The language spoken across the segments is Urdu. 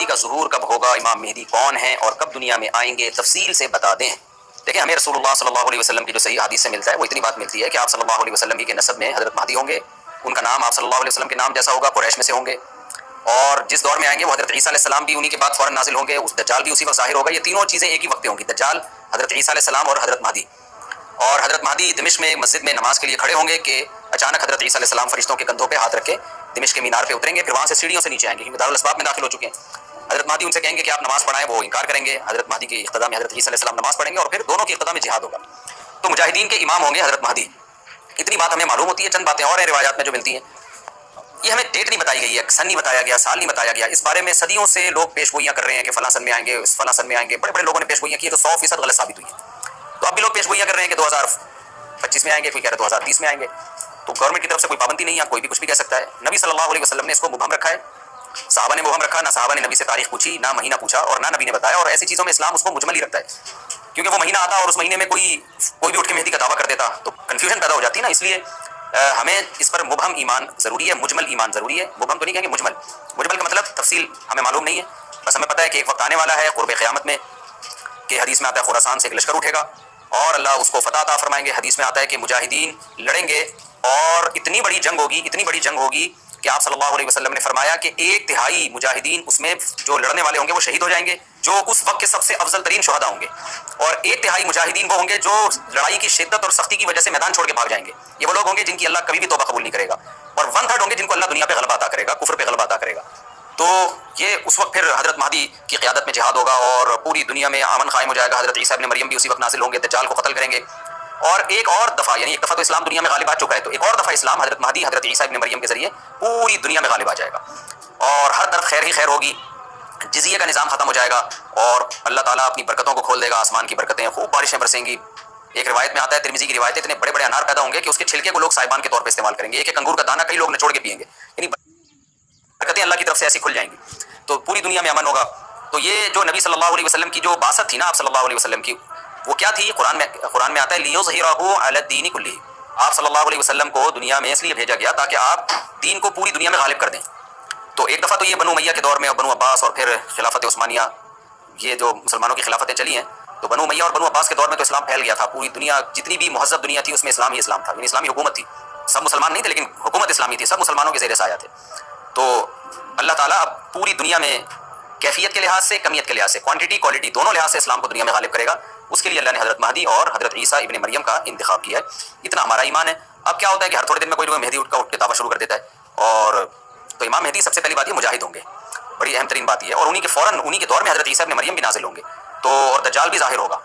مہدی کا ظہور کب ہوگا، امام مہدی کون ہیں اور کب دنیا میں آئیں گے، تفصیل سے بتا دیں۔ دیکھیں ہمیں رسول اللہ صلی اللہ علیہ وسلم کی جو صحیح حدیث سے ملتا ہے وہ اتنی بات ملتی ہے کہ آپ صلی اللہ علیہ وسلم کے نسب میں حضرت مہدی ہوں گے، ان کا نام آپ صلی اللہ علیہ وسلم کے نام جیسا ہوگا، قریش میں سے ہوں گے، اور جس دور میں آئیں گے وہ حضرت عیسیٰ علیہ السلام بھی انہی کے بعد فوراً نازل ہوں گے، اس دجال بھی اسی وقت ظاہر ہوگا۔ یہ تینوں چیزیں ایک ہی وقت پہ ہوں گی، دجال، حضرت عیسیٰ علیہ السلام اور حضرت مہدی۔ اور حضرت مہدی دمشق میں مسجد میں نماز کے لیے کھڑے ہوں گے کہ اچانک حضرت عیسیٰ علیہ السلام فرشتوں کے کندھوں پہ ہاتھ رکھ کے دمشق کے مینار پہ اتریں گے، پھر وہاں سے سیڑھیوں سے نیچے آئیں گے کیونکہ دارالاسباب میں داخل ہو چکے ہیں۔ حضرت مہدی ان سے کہیں گے کہ آپ نماز پڑھائیں، وہ انکار کریں گے، حضرت مہدی کی اقتدا میں حضرت عیسیٰ علیہ السلام نماز پڑھیں گے اور پھر دونوں کی اقتدا میں جہاد ہوگا۔ تو مجاہدین کے امام ہوں گے حضرت مہدی، اتنی بات ہمیں معلوم ہوتی ہے۔ چند باتیں اور ہیں روایات میں جو ملتی ہیں، یہ ہمیں ڈیٹ نہیں بتائی گئی ہے، سن نہیں بتایا گیا، سال نہیں بتایا گیا، اس بارے میں صدیوں سے لوگ پیش گوئیاں کر رہے ہیں کہ فلاں سن میں آئیں گے، فلاں سن میں آئیں گے، بڑے بڑے لوگوں نے پیش گوئیاں کی تو 100% غلط ثابت ہوئی ہیں۔ تو اب بھی لوگ پیش گوئیاں کر رہے ہیں کہ 2025 میں آئیں گے، کوئی کہہ رہا ہے 2030 میں آئیں گے، تو گورنمنٹ کی طرف سے کوئی پابندی نہیں ہے، کوئی بھی کچھ بھی کہہ سکتا ہے۔ نبی صلی اللہ علیہ وسلم نے اس کو مبہم رکھا ہے، صحابہ نے مبہم رکھا، نہ صحابہ نے نبی سے تاریخ پوچھی، نہ مہینہ پوچھا اور نہ نبی نے بتایا، اور ایسی چیزوں میں اسلام اس کو مجمل ہی رکھتا ہے کیونکہ وہ مہینہ آتا اور اس مہینے میں کوئی بھی اٹھ کے مہدی کا دعویٰ کر دیتا تو کنفیوژن پیدا ہو جاتی ہے نا، اس لیے ہمیں اس پر مبہم ایمان ضروری ہے، مجمل ایمان ضروری ہے۔ مبہم تو نہیں کہیں گے، مجمل۔ مجمل کا مطلب تفصیل ہمیں معلوم نہیں ہے، بس ہمیں پتہ ہے کہ ایک وقت آنے والا ہے قرب قیامت میں کہ حدیث میں آتا ہے خراسان سے ایک لشکر اٹھے گا اور اللہ اس کو فتح عطا فرمائیں گے۔ حدیث میں آتا ہے کہ مجاہدین لڑیں گے اور اتنی بڑی جنگ ہوگی کہ آپ صلی اللہ علیہ وسلم نے فرمایا کہ 1/3 مجاہدین اس میں جو لڑنے والے ہوں گے وہ شہید ہو جائیں گے، جو اس وقت کے سب سے افضل ترین شہداء ہوں گے، اور 1/3 مجاہدین وہ ہوں گے جو لڑائی کی شدت اور سختی کی وجہ سے میدان چھوڑ کے بھاگ جائیں گے۔ یہ وہ لوگ ہوں گے جن کی اللہ کبھی بھی توبہ قبول نہیں کرے گا، اور 1/3 ہوں گے جن کو اللہ دنیا پہ غلبہ عطا کرے گا، کفر پہ غلبہ عطا کرے گا۔ تو یہ اس وقت پھر حضرت مہدی کی قیادت میں جہاد ہوگا اور پوری دنیا میں امن قائم ہو جائے گا۔ حضرت عیسیٰ ابن مریم بھی اسی وقت نازل ہوں گے، دجال کو قتل کریں گے، اور ایک اور دفعہ، یعنی ایک دفعہ تو اسلام دنیا میں غالب آ چکا ہے، تو ایک اور دفعہ اسلام حضرت مہدی حضرت عیسیٰ ابن مریم کے ذریعے پوری دنیا میں غالب آ جائے گا اور ہر طرف خیر ہی خیر ہوگی، جزیے کا نظام ختم ہو جائے گا اور اللہ تعالیٰ اپنی برکتوں کو کھول دے گا، آسمان کی برکتیں، خوب بارشیں برسیں گی۔ ایک روایت میں آتا ہے، ترمذی کی روایت ہے، اتنے بڑے بڑے انار پیدا ہوں گے کہ اس کے چھلکے کو لوگ صائبان کے طور پہ استعمال کریں گے، ایک ایک انگور کا دانہ کئی لوگ نچوڑ کے پئیں گے، یعنی برکتیں اللہ کی طرف سے ایسی کھل جائیں گی، تو پوری دنیا میں امن ہوگا۔ تو یہ جو نبی صلی اللہ علیہ وسلم کی جو بعثت تھی نا، آپ صلی اللہ علیہ وسلم کی، وہ کیا تھی؟ قرآن میں آتا ہے لِيُظْهِرَهُ عَلَى الدِّينِ كُلِّهِ، آپ صلی اللہ علیہ وسلم کو دنیا میں اس لیے بھیجا گیا تاکہ آپ دین کو پوری دنیا میں غالب کر دیں۔ تو ایک دفعہ تو یہ بنو امیہ کے دور میں اور بنو عباس اور پھر خلافت عثمانیہ، یہ جو مسلمانوں کی خلافتیں چلی ہیں، تو بنو امیہ اور بنو عباس کے دور میں تو اسلام پھیل گیا تھا پوری دنیا، جتنی بھی مہذب دنیا تھی اس میں اسلام ہی اسلام تھا، یعنی اسلامی حکومت تھی، سب مسلمان نہیں تھے لیکن حکومت اسلامی تھی، سب مسلمانوں کے زیر سایہ تھے۔ تو اللہ تعالیٰ اب پوری دنیا میں کیفیت کے لحاظ سے، کمیت کے لحاظ سے، کوانٹٹی کوالٹی دونوں لحاظ سے اسلام کو دنیا میں غالب کرے گا۔ اس کے لیے اللہ نے حضرت مہدی اور حضرت عیسیٰ ابن مریم کا انتخاب کیا ہے، اتنا ہمارا ایمان ہے۔ اب کیا ہوتا ہے کہ ہر تھوڑے دن میں کوئی مہدی اٹھ کے دعویٰ شروع کر دیتا ہے، اور تو امام مہدی سب سے پہلی بات یہ مجاہد ہوں گے، بڑی اہم ترین بات یہ ہے، اور انہی کے دور میں حضرت عیسیٰ ابن مریم بھی نازل ہوں گے، تو اور دجال بھی ظاہر ہوگا۔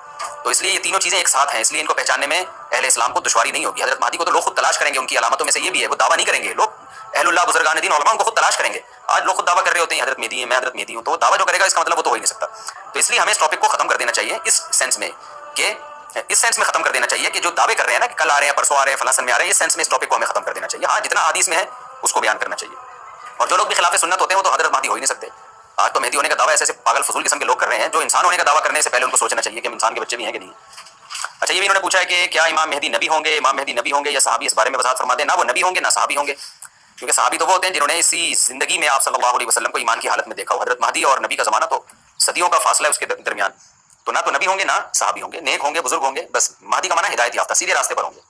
تو اس لیے یہ تینوں چیزیں ایک ساتھ ہیں، اس لیے ان کو پہچاننے میں اہل اسلام کو دشواری نہیں ہوگی۔ حضرت مہدی کو تو لوگ خود تلاش کریں گے، ان کی علامتوں میں سے یہ بھی ہے، وہ دعویٰ نہیں کریں گے، لوگ اہل اللہ بزرگان دین علماء ان کو خود تلاش کریں گے۔ آج لوگ خود دعویٰ کر رہے ہوتے ہیں حضرت مہدی ہیں، میں حضرت مہدی ہوں، تو وہ دعویٰ جو کرے گا اس کا مطلب وہ تو ہو ہی نہیں سکتا۔ تو اس لیے ہمیں اس ٹاپک کو ختم کر دینا چاہیے، اس سینس میں ختم کر دینا چاہیے کہ جو دعوے کر رہے ہیں نا کہ کل آ رہے ہیں، پرسوں آ رہے ہیں، فلاں سن میں آ رہے ہیں، اس سینس میں اس ٹاپک کو ہمیں ختم کر دینا چاہیے۔ ہاں جتنا حدیث میں ہے اس کو بیان کرنا چاہیے، اور جو لوگ بھی خلاف سنت ہوتے ہیں وہ تو حضرت مہدی ہو ہی نہیں سکتے۔ آج تو مہدی ہونے کا دعویٰ ایسے پاگل فضول قسم کے لوگ کر رہے ہیں جو انسان ہونے کا دعویٰ کرنے سے پہلے ان کو سوچنا چاہیے کہ انسان کے بچے بھی ہیں کہ نہیں۔ اچھا، یہ بھی انہوں نے پوچھا ہے کہ کیا امام مہدی نبی ہوں گے؟ امام مہدی نبی ہوں گے یا صحابی؟ اس بارے میں وضاحت فرما دیں۔ نہ وہ نبی ہوں گے نہ صحابی ہوں گے، کیونکہ صحابی تو وہ ہوتے ہیں جنہوں نے اسی زندگی میں آپ صلی اللہ علیہ وسلم کو ایمان کی حالت میں دیکھا ہو۔ حضرت مہدی اور نبی کا زمانہ تو صدیوں کا فاصلہ ہے اس کے درمیان، تو نہ تو نبی ہوں گے نہ صحابی ہوں گے، نیک ہوں گے، بزرگ ہوں گے، بس مہدی کا معنی ہدایت یافتہ، سیدھے راستے پر ہوں گے۔